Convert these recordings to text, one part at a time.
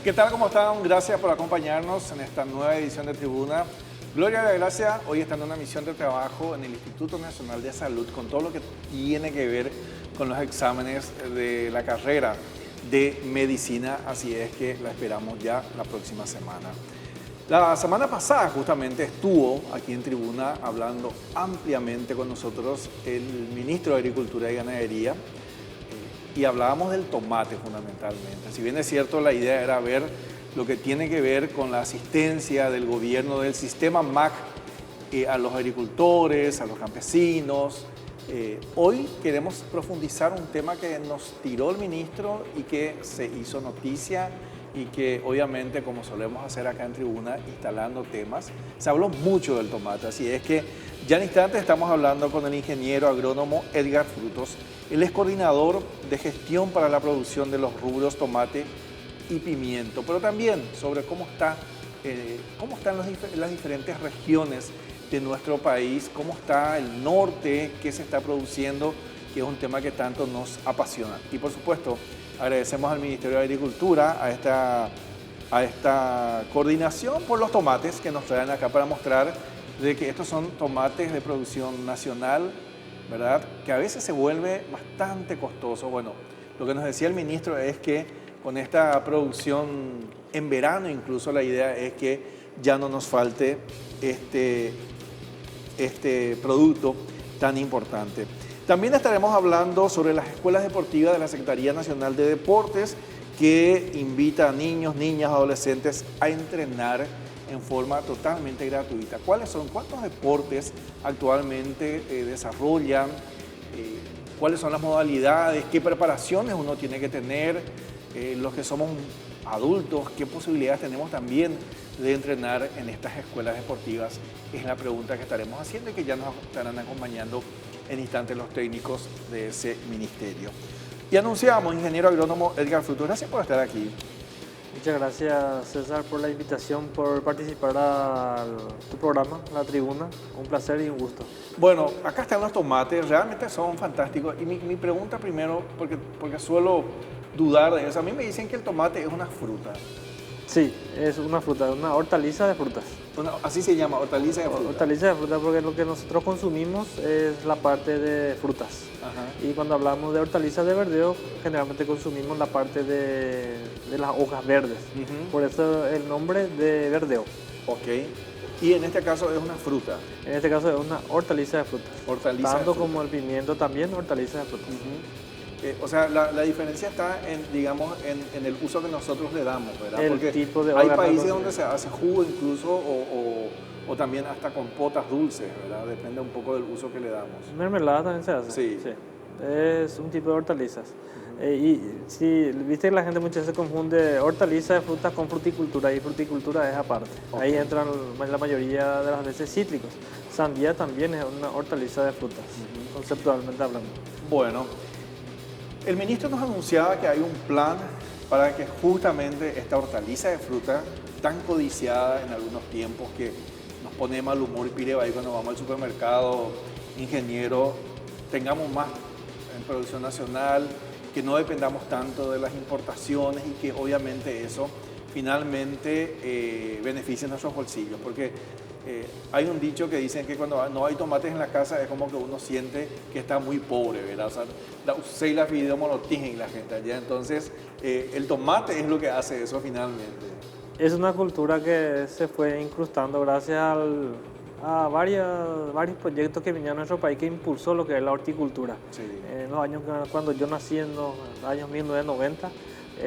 ¿Qué tal? ¿Cómo están? Gracias por acompañarnos en esta nueva edición de Tribuna. Gloria de la Gracia, hoy está en una misión de trabajo en el Instituto Nacional de Salud con todo lo que tiene que ver con los exámenes de la carrera de medicina, así es que la esperamos ya la próxima semana. La semana pasada justamente estuvo aquí en Tribuna hablando ampliamente con nosotros el ministro de Agricultura y Ganadería y hablábamos del tomate fundamentalmente. Si bien es cierto, la idea era ver lo que tiene que ver con la asistencia del gobierno, del sistema MAC a los agricultores, a los campesinos. Hoy queremos profundizar un tema que nos tiró el ministro y que se hizo noticia y que obviamente, como solemos hacer acá en Tribuna, instalando temas, se habló mucho del tomate, así es que ya en instantes estamos hablando con el ingeniero agrónomo Edgar Frutos. Él es coordinador de gestión para la producción de los rubros tomate y pimiento, pero también sobre cómo están las diferentes regiones de nuestro país, cómo está el norte, qué se está produciendo, que es un tema que tanto nos apasiona. Y por supuesto, agradecemos al Ministerio de Agricultura, a esta coordinación por los tomates que nos traen acá para mostrar de que estos son tomates de producción nacional, ¿verdad? Que a veces se vuelve bastante costoso. Bueno, lo que nos decía el ministro es que con esta producción en verano, incluso la idea es que ya no nos falte este producto tan importante. También estaremos hablando sobre las escuelas deportivas de la Secretaría Nacional de Deportes, que invita a niños, niñas, adolescentes a entrenar en forma totalmente gratuita. ¿Cuáles son? ¿Cuántos deportes actualmente desarrollan? ¿Cuáles son las modalidades? ¿Qué preparaciones uno tiene que tener? Los que somos adultos, ¿qué posibilidades tenemos también de entrenar en estas escuelas deportivas? Es la pregunta que estaremos haciendo y que ya nos estarán acompañando en instantes los técnicos de ese ministerio. Y anunciamos, ingeniero agrónomo Edgar Frutos, gracias por estar aquí. Muchas gracias, César, por la invitación, por participar a tu programa, La Tribuna. Un placer y un gusto. Bueno, acá están los tomates, realmente son fantásticos. Y mi pregunta primero, porque suelo dudar de eso, a mí me dicen que el tomate es una fruta. Sí, es una fruta, una hortaliza de frutas. Así se llama, hortaliza de fruta. Hortaliza de fruta porque lo que nosotros consumimos es la parte de frutas. Ajá. Y cuando hablamos de hortalizas de verdeo, generalmente consumimos la parte de las hojas verdes. Por eso el nombre de verdeo. Ok. Y en este caso es una fruta. En este caso es una hortaliza de frutas. Hortaliza Tanto de fruta. Como el pimiento también, hortaliza de frutas. O sea, la diferencia está en el uso que nosotros le damos, ¿verdad? Porque tipo de hay países donde se hace jugo incluso o también hasta compotas dulces, ¿verdad? Depende un poco del uso que le damos. Mermelada también se hace. Sí. Es un tipo de hortalizas. Y si viste que la gente muchas veces confunde hortaliza de frutas con fruticultura, y fruticultura es aparte. Okay. Ahí entran la mayoría de las veces cítricos. Sandía también es una hortaliza de frutas, conceptualmente hablando. Bueno, el ministro nos anunciaba que hay un plan para que justamente esta hortaliza de fruta tan codiciada en algunos tiempos que nos pone mal humor y pide ahí cuando vamos al supermercado, ingeniero, tengamos más en producción nacional, que no dependamos tanto de las importaciones y que obviamente eso finalmente beneficie nuestros bolsillos, porque hay un dicho que dicen que cuando no hay tomates en la casa es como que uno siente que está muy pobre, ¿verdad? O sea, la video monotigen la gente allá, entonces el tomate es lo que hace eso finalmente. Es una cultura que se fue incrustando gracias a varios proyectos que vinieron a nuestro país que impulsó lo que es la horticultura. Sí. En los años cuando yo nací, en los años 1990,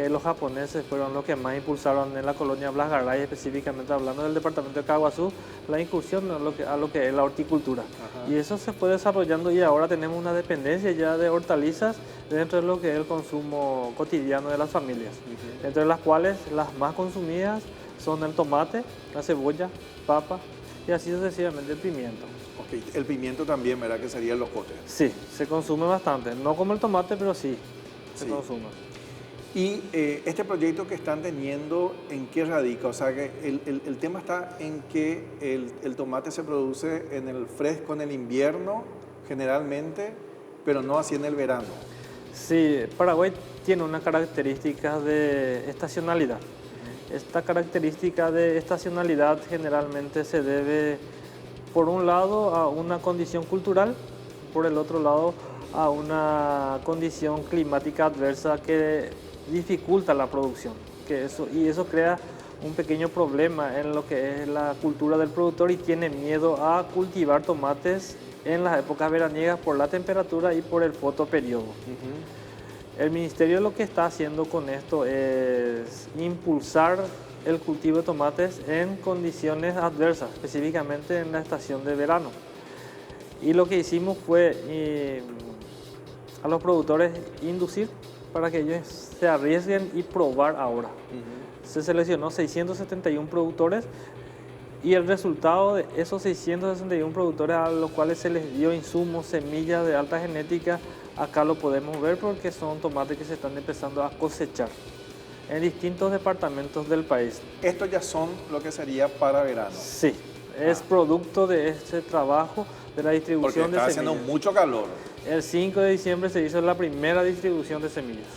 los japoneses fueron los que más impulsaron en la colonia Blas Garay, específicamente hablando del departamento de Caguazú, la incursión a lo que es la horticultura. Ajá. Y eso se fue desarrollando y ahora tenemos una dependencia ya de hortalizas dentro de lo que es el consumo cotidiano de las familias, entre las cuales las más consumidas son el tomate, la cebolla, papa y así sucesivamente el pimiento. Okay. El pimiento también, ¿verdad? Que sería el locote. Sí, se consume bastante, no como el tomate, pero sí se consume. Y este proyecto que están teniendo, ¿en qué radica? O sea, que el tema está en que el tomate se produce en el fresco, en el invierno, generalmente, pero no así en el verano. Sí, Paraguay tiene una característica de estacionalidad. Esta característica de estacionalidad generalmente se debe, por un lado, a una condición cultural, por el otro lado, a una condición climática adversa que dificulta la producción. Y eso crea un pequeño problema en lo que es la cultura del productor y tiene miedo a cultivar tomates en las épocas veraniegas por la temperatura y por el fotoperiodo. El ministerio lo que está haciendo con esto es impulsar el cultivo de tomates en condiciones adversas, específicamente en la estación de verano. Y lo que hicimos fue a los productores inducir para que ellos se arriesguen y probar ahora. Se seleccionó 671 productores y el resultado de esos 661 productores a los cuales se les dio insumos, semillas de alta genética, acá lo podemos ver porque son tomates que se están empezando a cosechar en distintos departamentos del país. ¿Estos ya son lo que sería para verano? Sí, es producto de este trabajo de la distribución de semillas. Porque está haciendo mucho calor. El 5 de diciembre se hizo la primera distribución de semillas.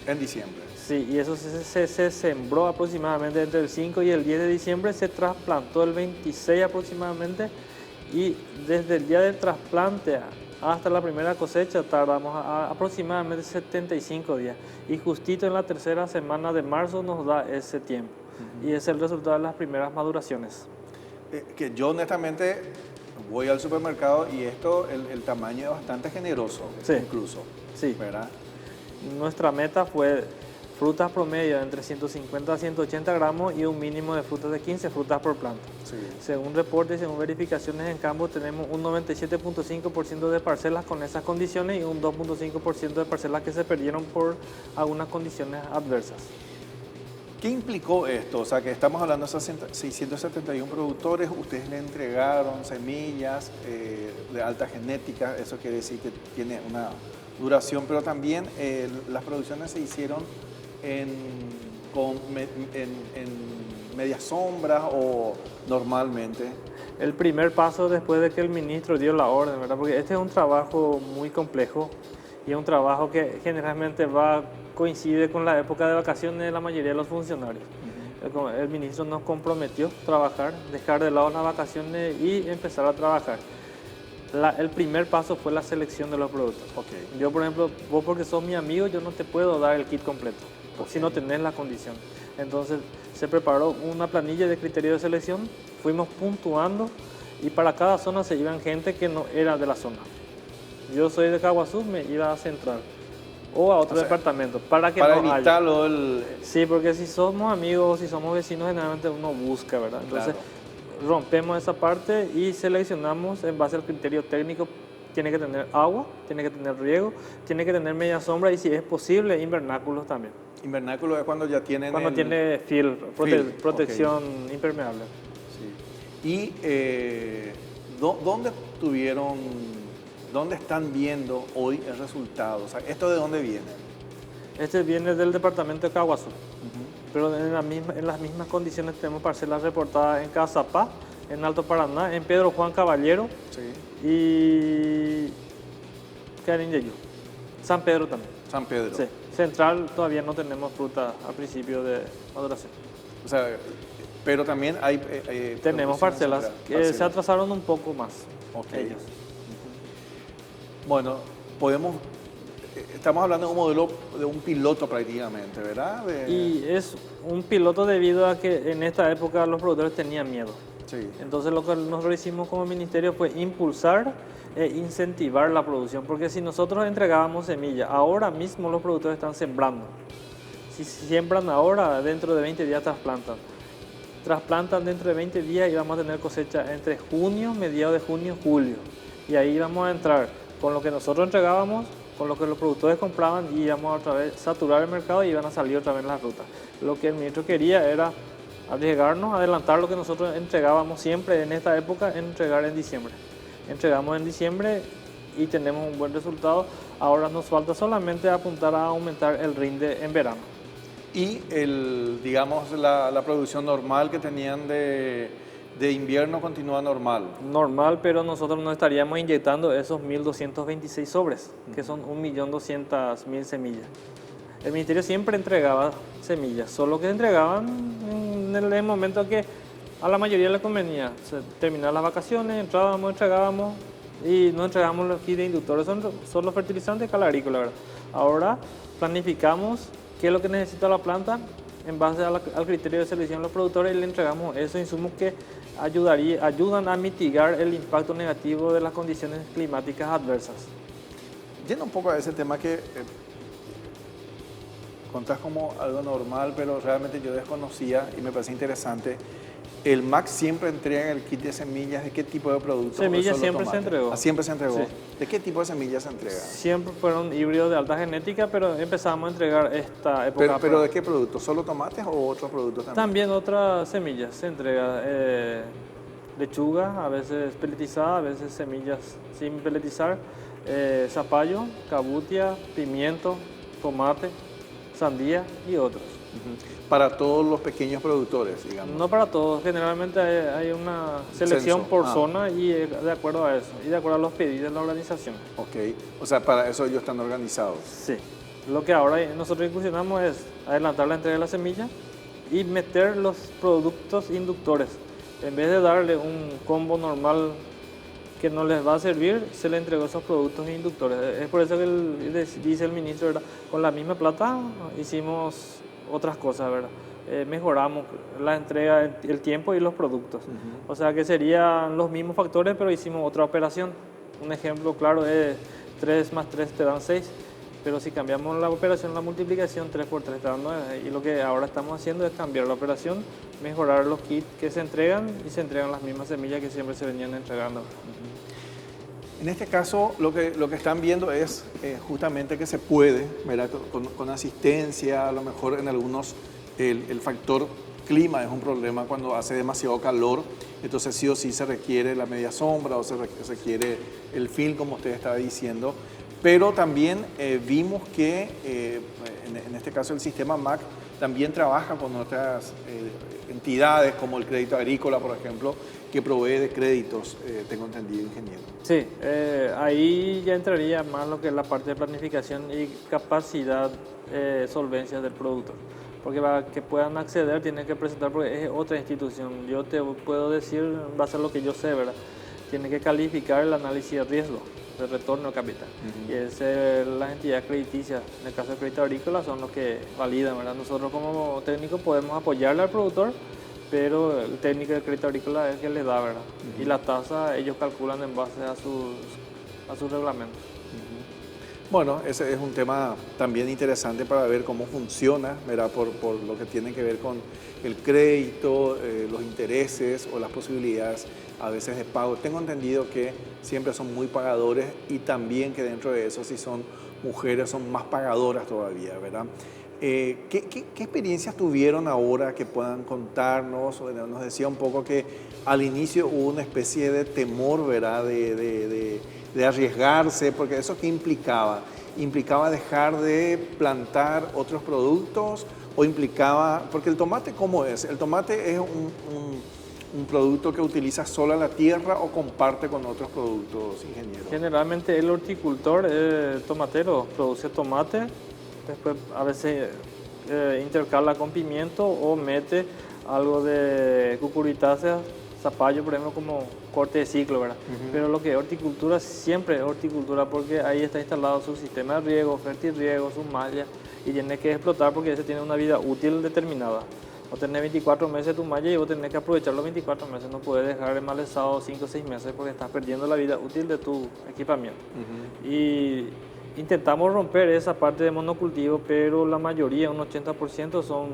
En diciembre. Sí, y eso se sembró aproximadamente entre el 5 y el 10 de diciembre, se trasplantó el 26 aproximadamente y desde el día del trasplante hasta la primera cosecha tardamos aproximadamente 75 días y justito en la tercera semana de marzo nos da ese tiempo y es el resultado de las primeras maduraciones. Que yo honestamente voy al supermercado y esto, el tamaño es bastante generoso, sí, incluso, sí. ¿verdad? Nuestra meta fue frutas promedio entre 150 a 180 gramos y un mínimo de frutas de 15 frutas por planta. Sí. Según reportes y según verificaciones en campo, tenemos un 97.5% de parcelas con esas condiciones y un 2.5% de parcelas que se perdieron por algunas condiciones adversas. ¿Qué implicó esto? O sea, que estamos hablando de 671 productores, ustedes le entregaron semillas de alta genética, eso quiere decir que tiene una duración, pero también las producciones se hicieron en media sombra o normalmente. El primer paso después de que el ministro dio la orden, ¿verdad? Porque este es un trabajo muy complejo y es un trabajo que generalmente coincide con la época de vacaciones de la mayoría de los funcionarios. El ministro nos comprometió a trabajar, dejar de lado las vacaciones y empezar a trabajar. El primer paso fue la selección de los productos. Okay. Yo, por ejemplo, vos porque sos mi amigo, yo no te puedo dar el kit completo, si no tenés la condición. Entonces se preparó una planilla de criterio de selección, fuimos puntuando y para cada zona se iban gente que no era de la zona. Yo soy de Caguazú, me iba a Central o a otro departamento para evitarlo Sí, porque si somos amigos, si somos vecinos, generalmente uno busca, ¿verdad? Entonces rompemos esa parte y seleccionamos en base al criterio técnico. Tiene que tener agua, tiene que tener riego, tiene que tener media sombra y si es posible, invernáculos también. Invernáculo es cuando ya tienen tiene protección impermeable. Sí. ¿Y dónde están viendo hoy el resultado? O sea, ¿esto de dónde viene? Este viene del departamento de Caguazú, pero en las mismas condiciones tenemos parcelas reportadas en Cazapá, en Alto Paraná, en Pedro Juan Caballero y Cariñeyú. San Pedro también. San Pedro. Sí. Central todavía no tenemos fruta a principio de maduración. O sea, pero también hay... tenemos parcelas que se atrasaron un poco más. Ellos. Bueno, estamos hablando de un modelo, de un piloto prácticamente, ¿verdad? Y es un piloto debido a que en esta época los productores tenían miedo. Sí. Entonces lo que nosotros hicimos como ministerio fue impulsar e incentivar la producción, porque si nosotros entregábamos semilla, ahora mismo los productores están sembrando. Si siembran ahora, dentro de 20 días trasplantan dentro de 20 días y vamos a tener cosecha entre junio, mediados de junio, julio. Y ahí vamos a entrar con lo que nosotros entregábamos, con lo que los productores compraban y íbamos a otra vez saturar el mercado y iban a salir otra vez las rutas. Lo que el ministro quería era arriesgarnos, adelantar lo que nosotros entregábamos siempre en esta época, entregar en diciembre. Entregamos en diciembre y tenemos un buen resultado. Ahora nos falta solamente apuntar a aumentar el rinde en verano. Y digamos la producción normal que tenían de invierno continúa normal. Normal, pero nosotros no estaríamos inyectando esos 1.226 sobres, que son 1.200.000 semillas. El ministerio siempre entregaba semillas, solo que entregaban en el momento que a la mayoría les convenía. Terminar las vacaciones, entrábamos, entregábamos y no entregábamos los kits de inductores, son los fertilizantes calarícolas, ¿verdad? Ahora planificamos qué es lo que necesita la planta en base al criterio de selección de los productores y le entregamos esos insumos que ayudan a mitigar el impacto negativo de las condiciones climáticas adversas. Yendo un poco a ese tema que contás como algo normal, pero realmente yo desconocía y me parece interesante. ¿El MAC siempre entrega el kit de semillas? ¿De qué tipo de productos? Semillas siempre se entregó. Siempre se entregó. Sí. ¿De qué tipo de semillas se entrega? Siempre fueron híbridos de alta genética, pero empezamos a entregar esta época. ¿Pero de qué productos? ¿Solo tomates o otros productos también? También otras semillas se entrega. Lechuga, a veces peletizada, a veces semillas sin peletizar. Zapallo, cabutia, pimiento, tomate, sandía y otros. Para todos los pequeños productores, digamos. No para todos, generalmente hay una selección por zona y de acuerdo a eso, y de acuerdo a los pedidos de la organización. Ok, o sea, para eso ellos están organizados. Sí, lo que ahora nosotros incursionamos es adelantar la entrega de la semilla y meter los productos inductores. En vez de darle un combo normal que no les va a servir, se le entregó esos productos inductores. Es por eso que dice el ministro, ¿verdad? Con la misma plata hicimos otras cosas, ¿verdad? Mejoramos la entrega, el tiempo y los productos. O sea que serían los mismos factores, pero hicimos otra operación. Un ejemplo claro es 3 más 3 te dan 6, pero si cambiamos la operación, la multiplicación, 3 por 3 te dan 9. Y lo que ahora estamos haciendo es cambiar la operación, mejorar los kits que se entregan y se entregan las mismas semillas que siempre se venían entregando. En este caso, lo que están viendo es justamente que se puede, ¿verdad? Con asistencia, a lo mejor en algunos el factor clima es un problema cuando hace demasiado calor, entonces sí o sí se requiere la media sombra o se requiere el film, como usted estaba diciendo, pero también vimos que en este caso el sistema MAC también trabaja con otras entidades como el Crédito Agrícola, por ejemplo, que provee de créditos, tengo entendido, ingeniero. Sí, ahí ya entraría más lo que es la parte de planificación y capacidad, solvencia del productor. Porque para que puedan acceder tienen que presentar, porque es otra institución. Yo te puedo decir, va a ser lo que yo sé, ¿verdad? Tiene que calificar el análisis de riesgo, de retorno de capital. Y es las entidades crediticias, en el caso del Crédito Agrícola, son los que validan, ¿verdad? Nosotros como técnicos podemos apoyarle al productor, pero el técnico de Crédito Agrícola es el que le da, ¿verdad? Y la tasa ellos calculan en base a sus reglamentos. Bueno, ese es un tema también interesante para ver cómo funciona, ¿verdad? Por lo que tiene que ver con el crédito, los intereses o las posibilidades a veces de pago. Tengo entendido que siempre son muy pagadores y también que dentro de eso, si son mujeres, son más pagadoras todavía, ¿verdad? ¿Qué experiencias tuvieron ahora que puedan contarnos? Bueno, nos decía un poco que al inicio hubo una especie de temor, ¿verdad? De arriesgarse, porque eso ¿qué implicaba? ¿Implicaba dejar de plantar otros productos o implicaba, porque el tomate ¿cómo es? ¿El tomate es un producto que utiliza sola la tierra o comparte con otros productos, ingeniero? Generalmente el horticultor, tomatero, produce tomate, después a veces intercala con pimiento o mete algo de cucurbitáceas, zapallo, por ejemplo, como corte de ciclo, ¿verdad? Pero lo que es horticultura, siempre es horticultura porque ahí está instalado su sistema de riego, fertirriego, su malla, y tiene que explotar porque ese tiene una vida útil determinada. Vos tenés 24 meses tu malla y vos tenés que aprovechar los 24 meses, no puedes dejar emmalezado 5 o 6 meses porque estás perdiendo la vida útil de tu equipamiento. Y intentamos romper esa parte de monocultivo, pero la mayoría, un 80%, son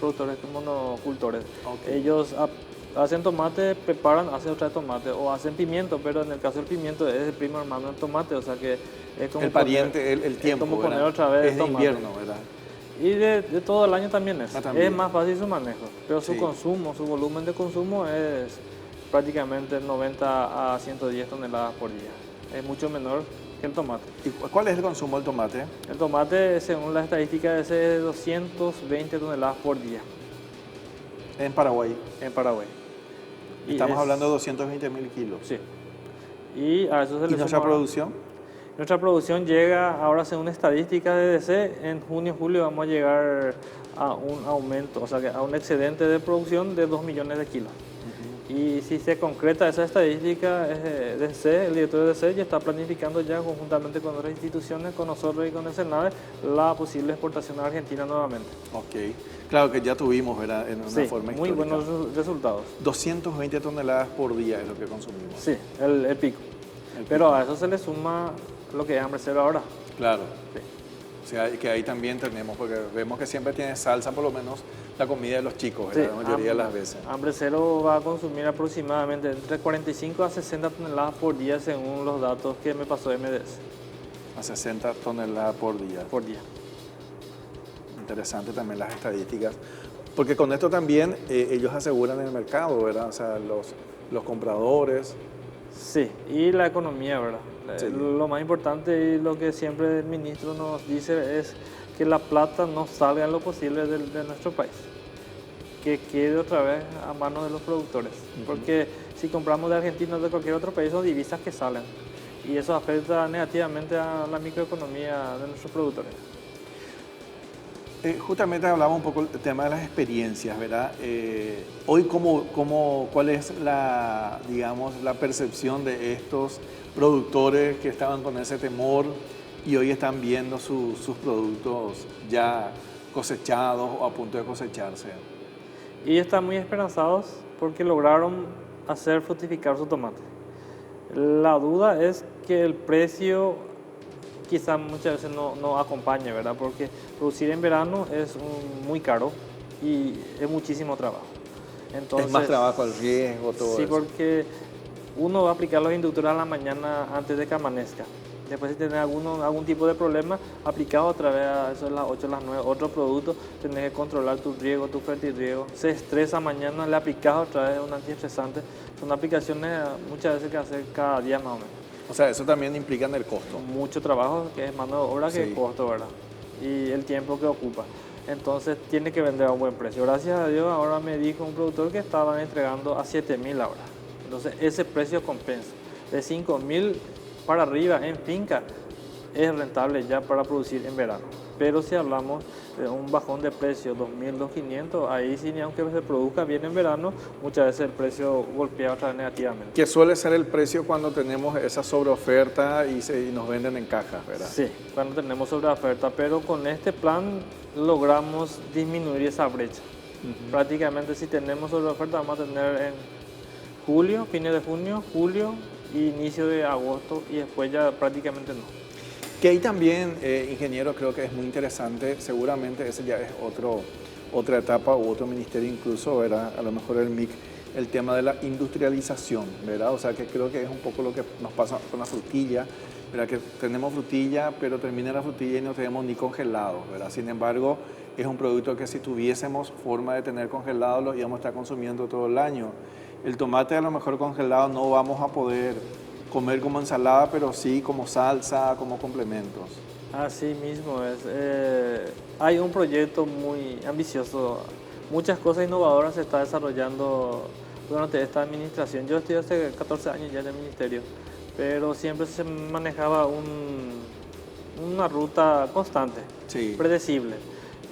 productores monocultores. Ellos hacen tomate, preparan, hacen otra de tomate, o hacen pimiento, pero en el caso del pimiento es el primo hermano del tomate, o sea que es como el pariente, el tiempo, es como poner otra vez es de invierno, ¿verdad? Y de todo el año también es. También. Es más fácil su manejo, pero su consumo, su volumen de consumo es prácticamente 90 a 110 toneladas por día. Es mucho menor que el tomate. ¿Y cuál es el consumo del tomate? El tomate, según la estadística, es de 220 toneladas por día. En Paraguay. En Paraguay. Estamos hablando de 220.000 kilos. Sí. Y a eso se le ¿Y nuestra producción? Nuestra producción llega, ahora según estadísticas de DC, en junio, julio vamos a llegar a un aumento, o sea, a un excedente de producción de 2 millones de kilos. Y si se concreta esa estadística, DC, el director de DC ya está planificando ya conjuntamente con otras instituciones, con nosotros y con el Senado, la posible exportación a Argentina nuevamente. Ok, claro que ya tuvimos, ¿verdad? En una forma muy histórica. buenos resultados. 220 toneladas por día es lo que consumimos. Sí, el pico. Pero a eso se le suma lo que es hambre cero ahora. Claro. Sí. O sea, que ahí también tenemos, porque vemos que siempre tiene salsa, por lo menos la comida de los chicos, Sí, la mayoría de las veces. Hambre cero va a consumir aproximadamente entre 45 a 60 toneladas por día según los datos que me pasó MDS. A 60 toneladas por día. Por día. Interesante también las estadísticas, porque con esto también ellos aseguran el mercado, ¿verdad? O sea, los compradores. Sí, y la economía, ¿verdad? Sí. Lo más importante y lo que siempre el ministro nos dice es que la plata no salga en lo posible de nuestro país, que quede otra vez a manos de los productores, porque si compramos de Argentina o de cualquier otro país son divisas que salen y eso afecta negativamente a la microeconomía de nuestros productores. Justamente hablaba un poco del tema de las experiencias, ¿verdad? Hoy, ¿cuál es digamos, la percepción de estos productores que estaban con ese temor y hoy están viendo sus productos ya cosechados o a punto de cosecharse? Y están muy esperanzados porque lograron hacer fructificar su tomate. La duda es que el precio quizás muchas veces no acompañe, ¿verdad? Porque producir en verano es muy caro y es muchísimo trabajo. Entonces, es más trabajo, el riesgo, todo sí, eso. porque uno va a aplicar los inductores a la mañana antes de que amanezca. Después si tenés algún tipo de problema, aplicado otra vez a eso de las 8, las 9, otro producto, tenés que controlar tu riego, tu fertirriego. Se estresa mañana, le aplicas otra vez un antiestresante. Son aplicaciones muchas veces que hacer cada día más o menos. O sea, eso también implica en el costo. Mucho trabajo, que es mano de obra, que es costo, ¿verdad? Y el tiempo que ocupa. Entonces tiene que vender a un buen precio. Gracias a Dios ahora me dijo un productor que estaban entregando a 7.000 ahora. Entonces ese precio compensa. De 5.000 para arriba en finca es rentable ya para producir en verano. Pero si hablamos de un bajón de precio 2.000, 2.500, ahí sí, ni aunque se produzca bien en verano, muchas veces el precio golpea otra vez negativamente. Que suele ser el precio cuando tenemos esa sobreoferta y nos venden en cajas, ¿verdad? Sí, cuando tenemos sobreoferta, pero con este plan logramos disminuir esa brecha. Prácticamente si tenemos sobreoferta vamos a tener en julio, fines de junio, julio, inicio de agosto y después ya prácticamente no. Que ahí también, ingeniero, creo que es muy interesante, seguramente ese ya es otra etapa u otro ministerio incluso, ¿verdad? A lo mejor el MIC, el tema de la industrialización, ¿verdad? O sea, que creo que es un poco lo que nos pasa con la frutilla, ¿verdad? Que tenemos frutilla, pero termina la frutilla y no tenemos ni congelado, ¿verdad? Sin embargo, es un producto que si tuviésemos forma de tener congelado lo íbamos a estar consumiendo todo el año. El tomate a lo mejor congelado no vamos a poder comer como ensalada, pero sí como salsa, como complementos. Así mismo es. Hay un proyecto muy ambicioso, muchas cosas innovadoras se está desarrollando durante esta administración. Yo estoy hace 14 años ya en el ministerio, pero siempre se manejaba una ruta constante, predecible.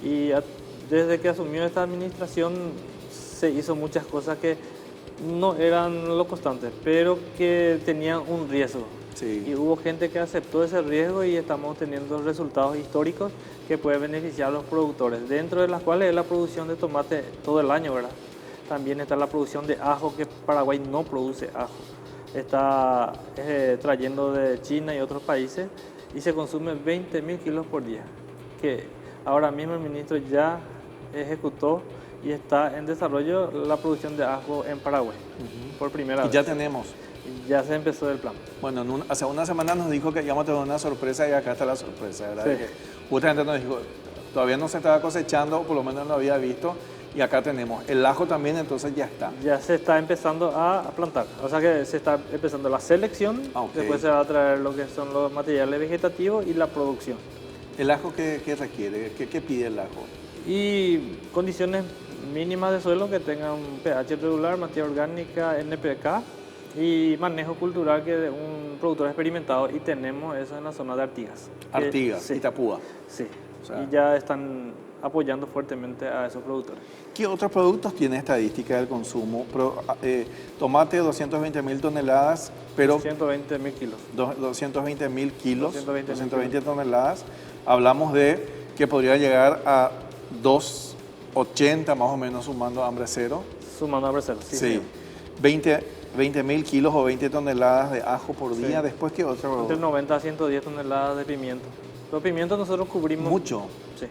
Y desde que asumió esta administración se hizo muchas cosas que no eran lo constante, pero que tenían un riesgo. Y hubo gente que aceptó ese riesgo y estamos teniendo resultados históricos que pueden beneficiar a los productores, dentro de las cuales es la producción de tomate todo el año, ¿verdad? También está la producción de ajo, que Paraguay no produce ajo. Está trayendo de China y otros países y se consume 20.000 kilos por día, que ahora mismo el ministro ya ejecutó y está en desarrollo la producción de ajo en Paraguay, por primera vez. Y ya tenemos. Ya se empezó el plan. Bueno, hace una semana nos dijo que íbamos a tener una sorpresa y acá está la sorpresa, ¿verdad? Sí. Justamente nos dijo, todavía no se estaba cosechando, por lo menos no lo había visto, y acá tenemos. El ajo también, entonces ya está. Ya se está empezando a plantar, o sea que se está empezando la selección, después se va a traer lo que son los materiales vegetativos y la producción. ¿El ajo qué requiere? ¿Qué pide el ajo? Y condiciones mínimas de suelo que tengan un pH regular, materia orgánica, NPK Y manejo cultural que de un productor experimentado y tenemos eso en la zona de Artigas. Artigas, Sí, Itapúa. sí. O sea, Y ya están apoyando fuertemente a esos productores. ¿qué otros productos tiene estadística del consumo? Tomate 220.000 toneladas, pero 120.000 kilos. 220.000 kilos, 220.000 toneladas. Hablamos de que podría llegar a 280 más o menos sumando hambre cero. Sumando a Brasil, sí. Sí. 20.000 kilos o 20 toneladas de ajo por día. Sí. Después, ¿qué otro? Entre 90 a 110 toneladas de pimiento. Los pimientos nosotros cubrimos... Mucho. Sí.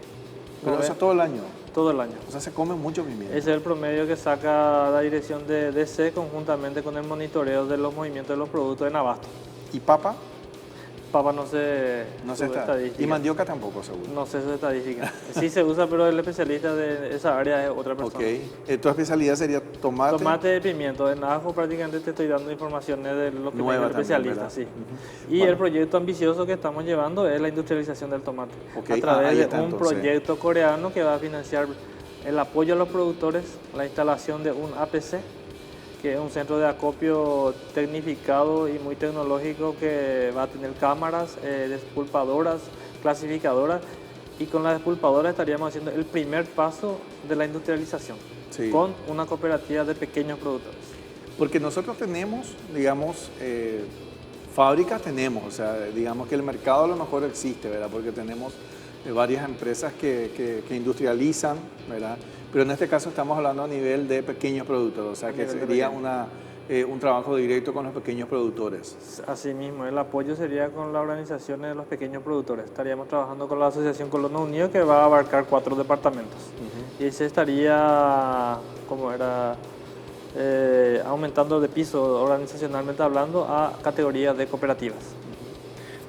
Pero eso todo el año. Todo el año. O sea, se come mucho pimiento. Ese es el promedio que saca la dirección de DC conjuntamente con el monitoreo de los movimientos de los productos en abasto. ¿Y papa? Papa no se está. estadística. Y mandioca tampoco, seguro. No sé su estadística. Sí se usa, pero el especialista de esa área es otra persona. Ok. ¿Tu especialidad sería tomate? Tomate y pimiento. En ajo prácticamente te estoy dando informaciones de lo que tiene el especialista. También, sí. Y Bueno. el proyecto ambicioso que estamos llevando es la industrialización del tomate. Ok. A través Ahí de está, un entonces. proyecto coreano que va a financiar el apoyo a los productores, la instalación de un APC, que es un centro de acopio tecnificado y muy tecnológico que va a tener cámaras, despulpadoras, clasificadoras, y con la despulpadora estaríamos haciendo el primer paso de la industrialización, Sí. con una cooperativa de pequeños productores. Porque nosotros tenemos, digamos, fábricas tenemos, o sea, digamos que el mercado a lo mejor existe, ¿verdad? Porque tenemos varias empresas que industrializan, ¿verdad? Pero en este caso estamos hablando a nivel de pequeños productores, o sea, que sería un trabajo directo con los pequeños productores. Asimismo, el apoyo sería con las organizaciones de los pequeños productores. Estaríamos trabajando con la Asociación Colonos Unidos, que va a abarcar 4 departamentos. Y se estaría, como era, aumentando de piso organizacionalmente hablando a categorías de cooperativas.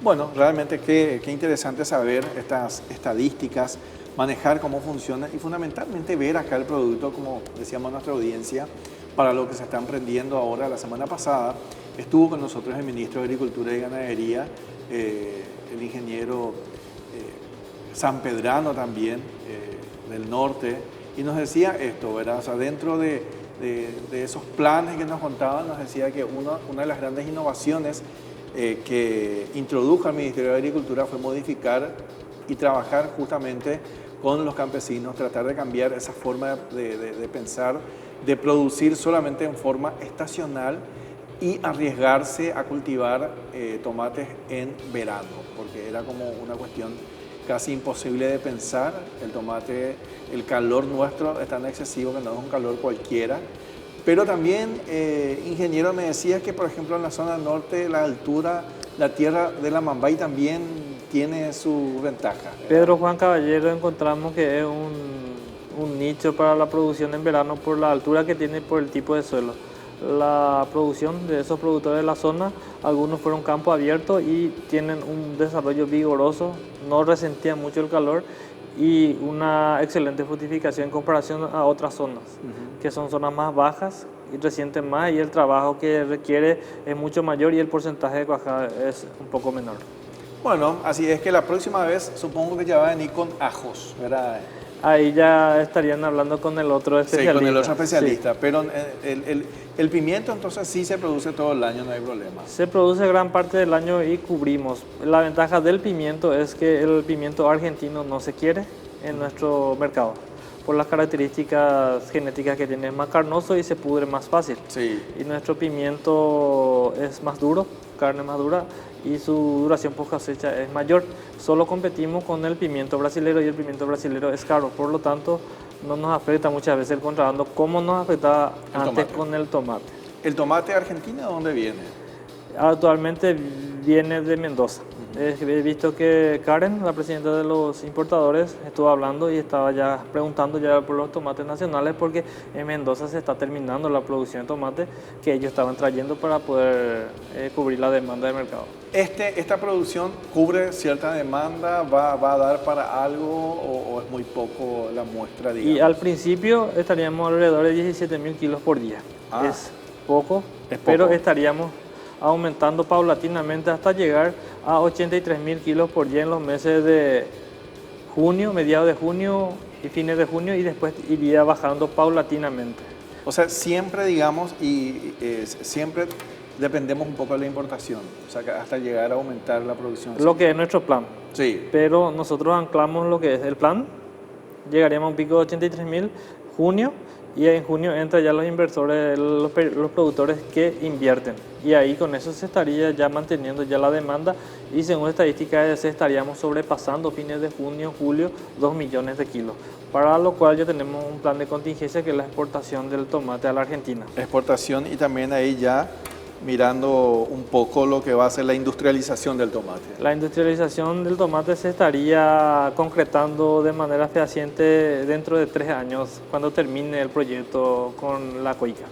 Bueno, realmente qué interesante saber estas estadísticas, manejar cómo funciona y fundamentalmente ver acá el producto, como decíamos a nuestra audiencia, para lo que se está emprendiendo ahora. La semana pasada estuvo con nosotros el ministro de Agricultura y Ganadería, el ingeniero sanpedrano también, del norte, y nos decía esto, ¿verdad? O sea, dentro de esos planes que nos contaban, nos decía que una de las grandes innovaciones que introdujo el Ministerio de Agricultura fue modificar y trabajar justamente con los campesinos, tratar de cambiar esa forma de pensar, de producir solamente en forma estacional y arriesgarse a cultivar tomates en verano, porque era como una cuestión casi imposible de pensar. El tomate, el calor nuestro es tan excesivo que no es un calor cualquiera. Pero también, ingeniero, me decía que, por ejemplo, en la zona norte, la altura, la tierra de la Mambay también tiene su ventaja. Pedro Juan Caballero encontramos que es un nicho para la producción en verano por la altura que tiene y por el tipo de suelo. La producción de esos productores de la zona, algunos fueron campo abierto y tienen un desarrollo vigoroso, no resentían mucho el calor y una excelente fructificación en comparación a otras zonas, que son zonas más bajas y resienten más, y el trabajo que requiere es mucho mayor y el porcentaje de cuajada es un poco menor. Bueno, así es que la próxima vez supongo que ya va a venir con ajos, ¿verdad? Ahí ya estarían hablando con el otro especialista. Sí, con el otro especialista, Sí. pero el pimiento entonces sí se produce todo el año, no hay problema. Se produce gran parte del año y cubrimos. La ventaja del pimiento es que el pimiento argentino no se quiere en nuestro mercado por las características genéticas que tiene, es más carnoso y se pudre más fácil. Sí. Y nuestro pimiento es más duro, carne más dura, y su duración post cosecha es mayor. Solo competimos con el pimiento brasilero y el pimiento brasilero es caro, por lo tanto no nos afecta muchas veces el contrabando como nos afectaba antes con el tomate. ¿El tomate argentino de dónde viene? Actualmente viene de Mendoza. He visto que Karen, la presidenta de los importadores, estuvo hablando y estaba ya preguntando ya por los tomates nacionales, porque en Mendoza se está terminando la producción de tomate que ellos estaban trayendo para poder cubrir la demanda de mercado. ¿Esta producción cubre cierta demanda? ¿Va a dar para algo o es muy poco la muestra, digamos? Y al principio estaríamos alrededor de 17.000 kilos por día. Es poco, pero estaríamos aumentando paulatinamente hasta llegar a 83.000 kilos por día en los meses de junio, mediados de junio y fines de junio, y después iría bajando paulatinamente. O sea, siempre, digamos, siempre dependemos un poco de la importación, o sea, que hasta llegar a aumentar la producción. Lo que es nuestro plan. Sí. Pero nosotros anclamos lo que es el plan, llegaríamos a un pico de 83.000 junio, y en junio entran ya los inversores, los productores que invierten. Y ahí con eso se estaría ya manteniendo ya la demanda, y según estadísticas se estaríamos sobrepasando fines de junio, julio, 2 millones de kilos. Para lo cual ya tenemos un plan de contingencia que es la exportación del tomate a la Argentina. Exportación, y también ahí ya mirando un poco lo que va a ser la industrialización del tomate. La industrialización del tomate se estaría concretando de manera fehaciente dentro de 3 años, cuando termine el proyecto con la Coica.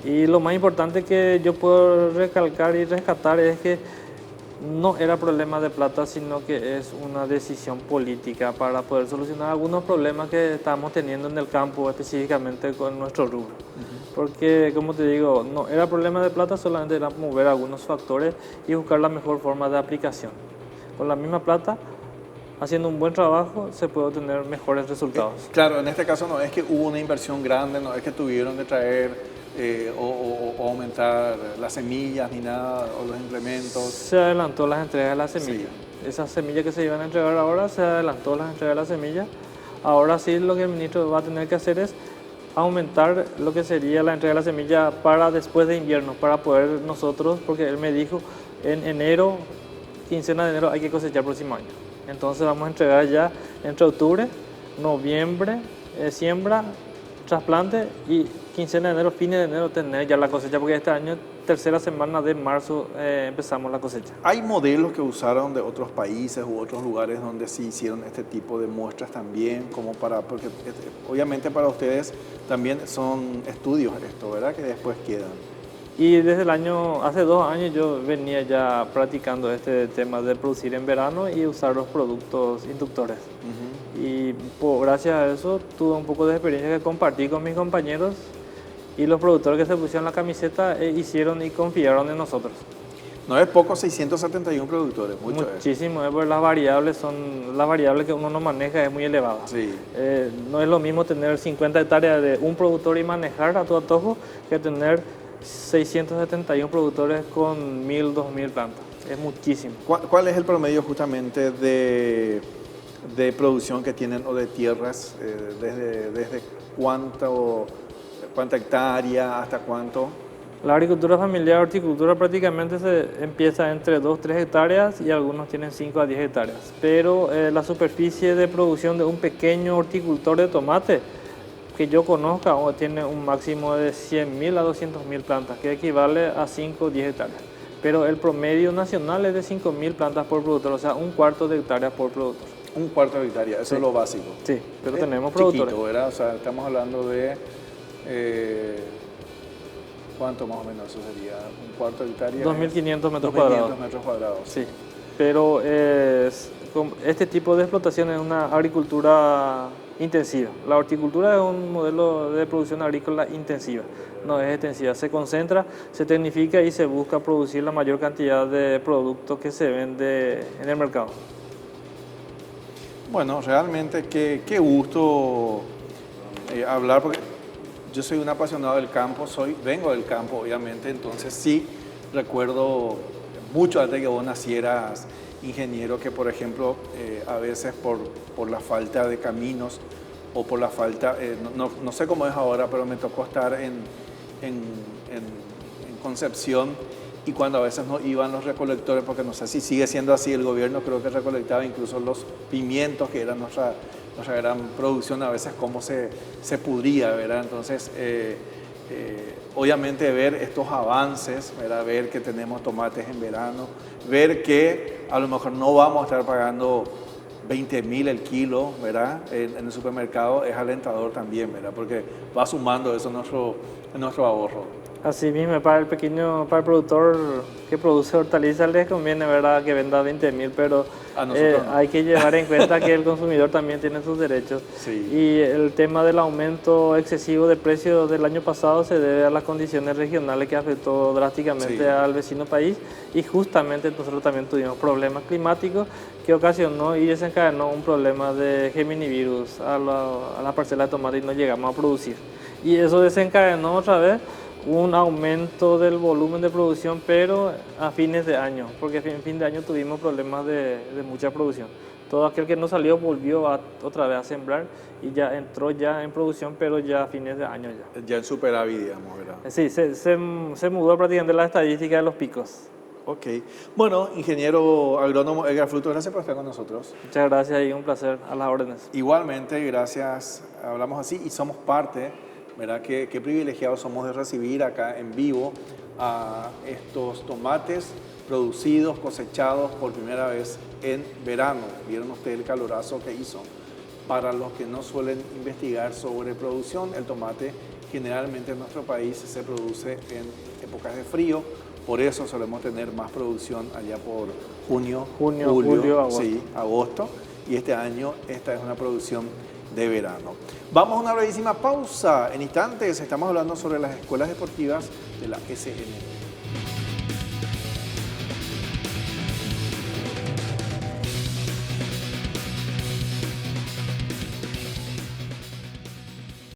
Y lo más importante que yo puedo recalcar y rescatar es que no era problema de plata, sino que es una decisión política para poder solucionar algunos problemas que estamos teniendo en el campo, específicamente con nuestro rubro. Porque, como te digo, no era problema de plata, solamente era mover algunos factores y buscar la mejor forma de aplicación. Con la misma plata, haciendo un buen trabajo, se puede obtener mejores resultados. Claro, en este caso no es que hubo una inversión grande, no es que tuvieron que traer o aumentar las semillas ni nada, o los implementos. Se adelantó las entregas de las semillas. Sí. Esas semillas que se iban a entregar ahora, se adelantó las entregas de las semillas. Ahora sí, lo que el ministro va a tener que hacer es aumentar lo que sería la entrega de la semilla para después de invierno, para poder nosotros, porque él me dijo, en enero, quincena de enero, hay que cosechar el próximo año. Entonces vamos a entregar ya entre octubre, noviembre, siembra, trasplante, y quincena de enero, fines de enero, tener ya la cosecha, porque este año, tercera semana de marzo, empezamos la cosecha. ¿Hay modelos que usaron de otros países u otros lugares donde sí hicieron este tipo de muestras también, como porque obviamente para ustedes también son estudios esto, ¿verdad? Que después quedan. Y desde hace 2 años yo venía ya practicando este tema de producir en verano y usar los productos inductores. Y gracias a eso tuve un poco de experiencia que compartí con mis compañeros, y los productores que se pusieron la camiseta hicieron y confiaron en nosotros. No es poco, 671 productores, muchísimo, porque las variables que uno no maneja es muy elevada. Sí. No es lo mismo tener 50 hectáreas de un productor y manejar a tu antojo que tener 671 productores con 1.000, 2.000 plantas. Es muchísimo. ¿Cuál es el promedio justamente de producción que tienen, o de tierras? ¿Desde cuánta hectárea hasta cuánto? La agricultura familiar, horticultura, prácticamente se empieza entre 2-3 hectáreas, y algunos tienen 5 a 10 hectáreas. Pero la superficie de producción de un pequeño horticultor de tomate que yo conozca tiene un máximo de 100.000 a 200.000 plantas, que equivale a 5 o 10 hectáreas. Pero el promedio nacional es de 5.000 plantas por productor, o sea, 1/4 de hectárea por productor. 1/4 de hectárea, eso sí. Es lo básico. Sí, pero tenemos productores. Chiquito, ¿verdad? O sea, estamos hablando de... ¿cuánto más o menos eso sería? 1/4 de hectárea. 2.500 metros cuadrados. 2.500 metros cuadrados. Sí, pero este tipo de explotación es una agricultura intensiva. La horticultura es un modelo de producción agrícola intensiva, no es extensiva. Se concentra, se tecnifica y se busca producir la mayor cantidad de productos que se vende en el mercado. Bueno, realmente qué gusto hablar, porque yo soy un apasionado del campo, vengo del campo obviamente, entonces sí recuerdo mucho antes de que vos nacieras, ingeniero, que por ejemplo a veces por la falta de caminos o por la falta, no sé cómo es ahora, pero me tocó estar en Concepción, y cuando a veces no iban los recolectores, porque no sé si sigue siendo así, el gobierno creo que recolectaba incluso los pimientos, que era nuestra gran producción, a veces cómo se pudría, ¿verdad? Entonces, obviamente ver estos avances, ¿verdad? Ver que tenemos tomates en verano, ver que a lo mejor no vamos a estar pagando 20.000 el kilo, ¿verdad? En el supermercado, es alentador también, ¿verdad? Porque va sumando eso en nuestro ahorro. Así mismo, para el productor que produce hortalizas les conviene, ¿verdad?, que venda 20.000, pero no. Hay que llevar en cuenta que el consumidor también tiene sus derechos. Sí. Y el tema del aumento excesivo de precios del año pasado se debe a las condiciones regionales que afectó drásticamente al vecino país, y justamente nosotros también tuvimos problemas climáticos que ocasionó y desencadenó un problema de geminivirus a la parcela de tomate, y no llegamos a producir. Y eso desencadenó otra vez un aumento del volumen de producción, pero a fines de año, porque en fin de año tuvimos problemas de mucha producción. Todo aquel que no salió volvió otra vez a sembrar y ya entró ya en producción, pero ya a fines de año ya. Ya en superávit, digamos, ¿verdad? Sí, se mudó prácticamente la estadística de los picos. Ok. Bueno, ingeniero agrónomo Edgar Frutos, gracias por estar con nosotros. Muchas gracias y un placer, a las órdenes. Igualmente, gracias. Hablamos así y somos parte, ¿verdad? Qué privilegiados somos de recibir acá en vivo a estos tomates producidos, cosechados por primera vez en verano. Vieron ustedes el calorazo que hizo. Para los que no suelen investigar sobre producción, el tomate generalmente en nuestro país se produce en épocas de frío, por eso solemos tener más producción allá por junio, julio, agosto. Sí, agosto, y este año esta es una producción de verano. Vamos a una brevísima pausa. En instantes estamos hablando sobre las escuelas deportivas de la SN.